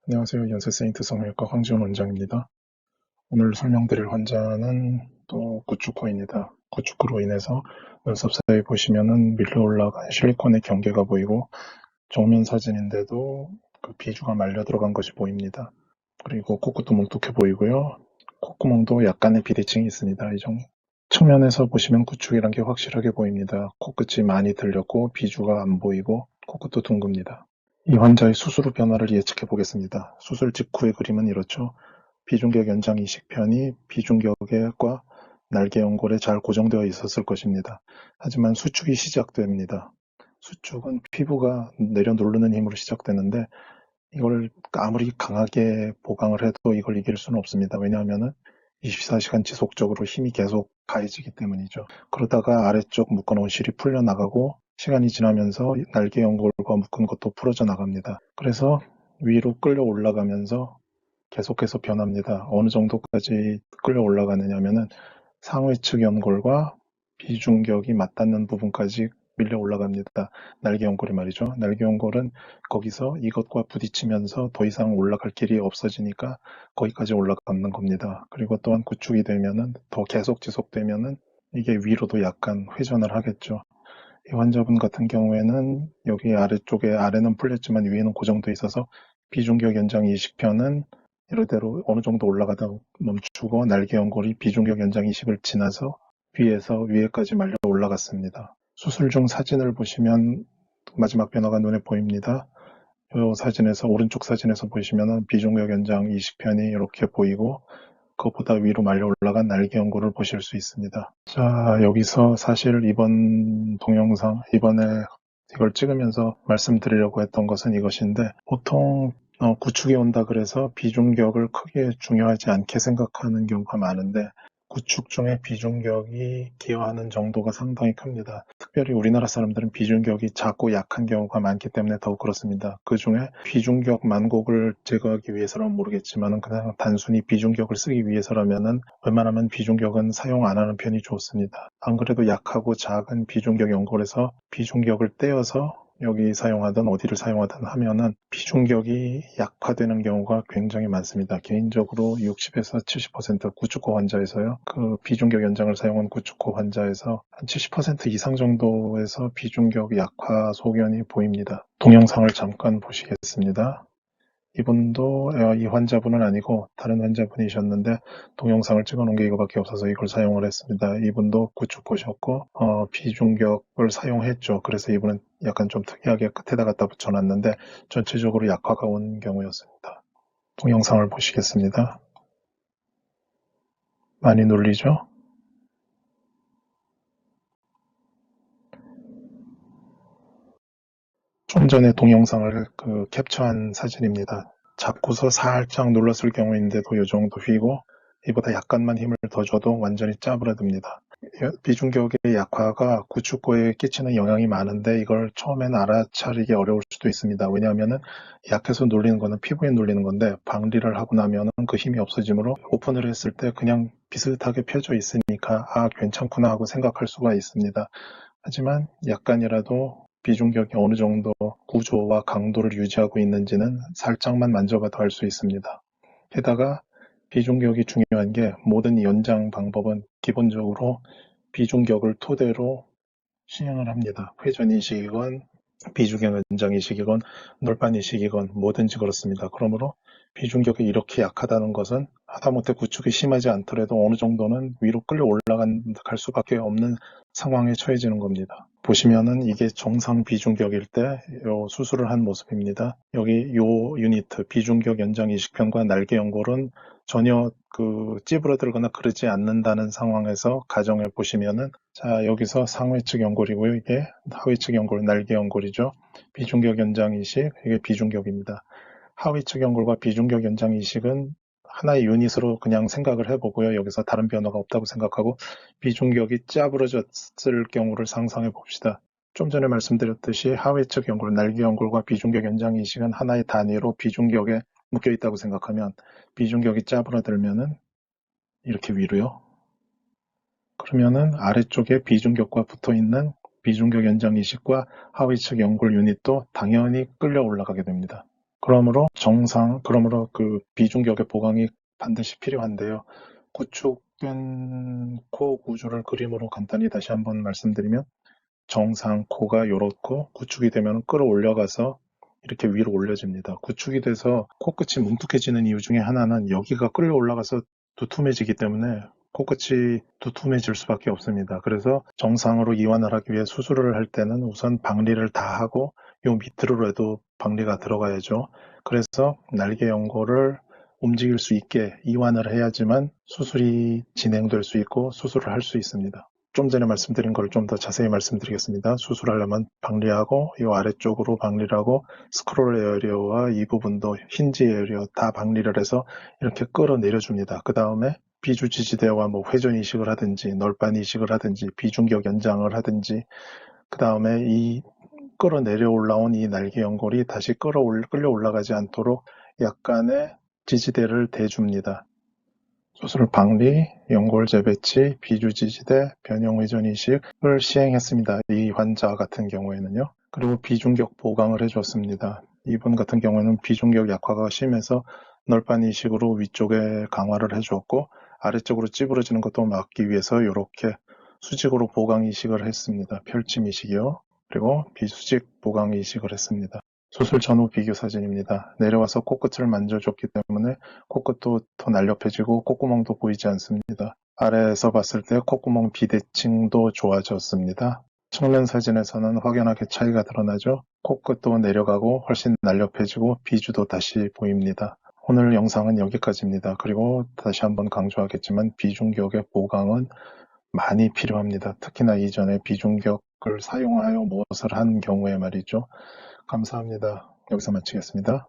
안녕하세요. 연세세인트 성형외과 황지훈 원장입니다. 오늘 설명드릴 환자는 또 구축코입니다. 구축코로 인해서 눈썹 사이 보시면은 밀려 올라간 실리콘의 경계가 보이고 정면 사진인데도 그 비주가 말려 들어간 것이 보입니다. 그리고 코끝도 뭉툭해 보이고요. 콧구멍도 약간의 비대칭이 있습니다. 이 정도. 측면에서 보시면 구축이란 게 확실하게 보입니다. 코끝이 많이 들렸고 비주가 안 보이고 코끝도 둥급니다. 이 환자의 수술 후 변화를 예측해 보겠습니다. 수술 직후의 그림은 이렇죠. 비중격 연장 이식편이 비중격과 날개 연골에 잘 고정되어 있었을 것입니다. 하지만 수축이 시작됩니다. 수축은 피부가 내려 누르는 힘으로 시작되는데 이걸 아무리 강하게 보강을 해도 이걸 이길 수는 없습니다. 왜냐하면 24시간 지속적으로 힘이 계속 가해지기 때문이죠. 그러다가 아래쪽 묶어놓은 실이 풀려나가고 시간이 지나면서 날개 연골과 묶은 것도 풀어져 나갑니다. 그래서 위로 끌려 올라가면서 계속해서 변합니다. 어느 정도까지 끌려 올라가느냐면은 상위측 연골과 비중격이 맞닿는 부분까지 밀려 올라갑니다. 날개 연골이 말이죠. 날개 연골은 거기서 이것과 부딪히면서 더 이상 올라갈 길이 없어지니까 거기까지 올라가는 겁니다. 그리고 또한 구축이 되면은 더 계속 지속되면은 이게 위로도 약간 회전을 하겠죠. 이 환자분 같은 경우에는 여기 아래쪽에 아래는 풀렸지만 위에는 고정돼 있어서 비중격 연장 이식편은 이대로 어느 정도 올라가다 멈추고 날개 연골이 비중격 연장 이식을 지나서 위에서 위에까지 말려 올라갔습니다. 수술 중 사진을 보시면 마지막 변화가 눈에 보입니다. 이 사진에서 오른쪽 사진에서 보시면 비중격 연장 이식편이 이렇게 보이고 그것보다 위로 말려 올라간 날개 연골을 보실 수 있습니다. 자, 여기서 사실 이번 동영상, 이번에 이걸 찍으면서 말씀드리려고 했던 것은 이것인데, 보통 구축이 온다 그래서 비중격을 크게 중요하지 않게 생각하는 경우가 많은데, 구축 중에 비중격이 기여하는 정도가 상당히 큽니다. 특별히 우리나라 사람들은 비중격이 작고 약한 경우가 많기 때문에 더욱 그렇습니다. 그 중에 비중격 만곡을 제거하기 위해서라면 모르겠지만 그냥 단순히 비중격을 쓰기 위해서라면 웬만하면 비중격은 사용 안 하는 편이 좋습니다. 안 그래도 약하고 작은 비중격 연골에서 비중격을 떼어서 여기 사용하든 어디를 사용하든 하면은 비중격이 약화되는 경우가 굉장히 많습니다. 개인적으로 60에서 70% 구축코 환자에서요. 그 비중격 연장을 사용한 구축코 환자에서 한 70% 이상 정도에서 비중격 약화 소견이 보입니다. 동영상을 잠깐 보시겠습니다. 이분도 이 환자분은 아니고 다른 환자분이셨는데 동영상을 찍어놓은 게 이거밖에 없어서 이걸 사용을 했습니다. 이분도 구축코셨고 비중격을 사용했죠. 그래서 이분은 약간 좀 특이하게 끝에다 갖다 붙여놨는데 전체적으로 약화가 온 경우였습니다. 동영상을 보시겠습니다. 많이 눌리죠? 좀 전에 동영상을 캡처한 사진입니다. 잡고서 살짝 눌렀을 경우인데도 이 정도 휘고 이보다 약간만 힘을 더 줘도 완전히 짜부러듭니다. 비중격의 약화가 구축코에 끼치는 영향이 많은데 이걸 처음엔 알아차리기 어려울 수도 있습니다. 왜냐하면 약해서 눌리는 거는 피부에 눌리는 건데 방리를 하고 나면 그 힘이 없어지므로 오픈을 했을 때 그냥 비슷하게 펴져 있으니까 괜찮구나 하고 생각할 수가 있습니다. 하지만 약간이라도 비중격이 어느 정도 구조와 강도를 유지하고 있는지는 살짝만 만져봐도 알 수 있습니다. 게다가 비중격이 중요한 게 모든 연장 방법은 기본적으로 비중격을 토대로 시행을 합니다. 회전이식이건 비중격 연장이식이건 놀반이식이건 뭐든지 그렇습니다. 그러므로 비중격이 이렇게 약하다는 것은 하다못해 구축이 심하지 않더라도 어느 정도는 위로 끌려 올라갈 수밖에 없는 상황에 처해지는 겁니다. 보시면은 이게 정상 비중격일 때 수술을 한 모습입니다. 여기 요 유니트 비중격 연장 이식편과 날개 연골은 전혀 찌부러들거나 그러지 않는다는 상황에서 가정해 보시면은 자, 여기서 상위측 연골이고요. 이게 하위측 연골, 날개 연골이죠. 비중격 연장 이식, 이게 비중격입니다. 하위측 연골과 비중격 연장 이식은 하나의 유닛으로 그냥 생각을 해보고요. 여기서 다른 변화가 없다고 생각하고 비중격이 짜부러졌을 경우를 상상해 봅시다. 좀 전에 말씀드렸듯이 하위측 연골, 날개 연골과 비중격 연장 이식은 하나의 단위로 비중격에 묶여 있다고 생각하면 비중격이 짜부러들면은 이렇게 위로요. 그러면은 아래쪽에 비중격과 붙어 있는 비중격 연장 이식과 하위측 연골 유닛도 당연히 끌려 올라가게 됩니다. 그러므로 그 비중격의 보강이 반드시 필요한데요. 구축된 코 구조를 그림으로 간단히 다시 한번 말씀드리면 정상 코가 요렇고 구축이 되면 끌어올려가서 이렇게 위로 올려집니다. 구축이 돼서 코끝이 뭉툭해지는 이유 중에 하나는 여기가 끌려 올라가서 두툼해지기 때문에 코끝이 두툼해질 수밖에 없습니다. 그래서 정상으로 이완을 하기 위해 수술을 할 때는 우선 박리를 다 하고 요 밑으로라도 박리가 들어가야죠. 그래서 날개 연골을 움직일 수 있게 이완을 해야지만 수술이 진행될 수 있고 수술을 할 수 있습니다. 좀 전에 말씀드린 걸 좀 더 자세히 말씀드리겠습니다. 수술하려면 박리하고 이 아래쪽으로 박리를 하고 스크롤 에어리어와 이 부분도 힌지 에어리어 다 박리를 해서 이렇게 끌어내려줍니다. 그 다음에 비주지지대와 뭐 회전 이식을 하든지 널빤 이식을 하든지 비중격 연장을 하든지 그 다음에 이 끌어내려 올라온 이 날개 연골이 다시 끌려 올라가지 않도록 약간의 지지대를 대줍니다. 수술 박리, 연골 재배치, 비주지지대, 변형 회전 이식을 시행했습니다. 이 환자 같은 경우에는요. 그리고 비중격 보강을 해줬습니다. 이분 같은 경우에는 비중격 약화가 심해서 널빤 이식으로 위쪽에 강화를 해주었고 아래쪽으로 찌부러지는 것도 막기 위해서 이렇게 수직으로 보강 이식을 했습니다. 펼침 이식이요. 그리고 비수직 보강 이식을 했습니다. 수술 전후 비교 사진입니다. 내려와서 코끝을 만져줬기 때문에 코끝도 더 날렵해지고 콧구멍도 보이지 않습니다. 아래에서 봤을 때 콧구멍 비대칭도 좋아졌습니다. 측면 사진에서는 확연하게 차이가 드러나죠. 코끝도 내려가고 훨씬 날렵해지고 비주도 다시 보입니다. 오늘 영상은 여기까지입니다. 그리고 다시 한번 강조하겠지만 비중격의 보강은 많이 필요합니다. 특히나 이전에 비중격을 사용하여 무엇을 한 경우에 말이죠. 감사합니다. 여기서 마치겠습니다.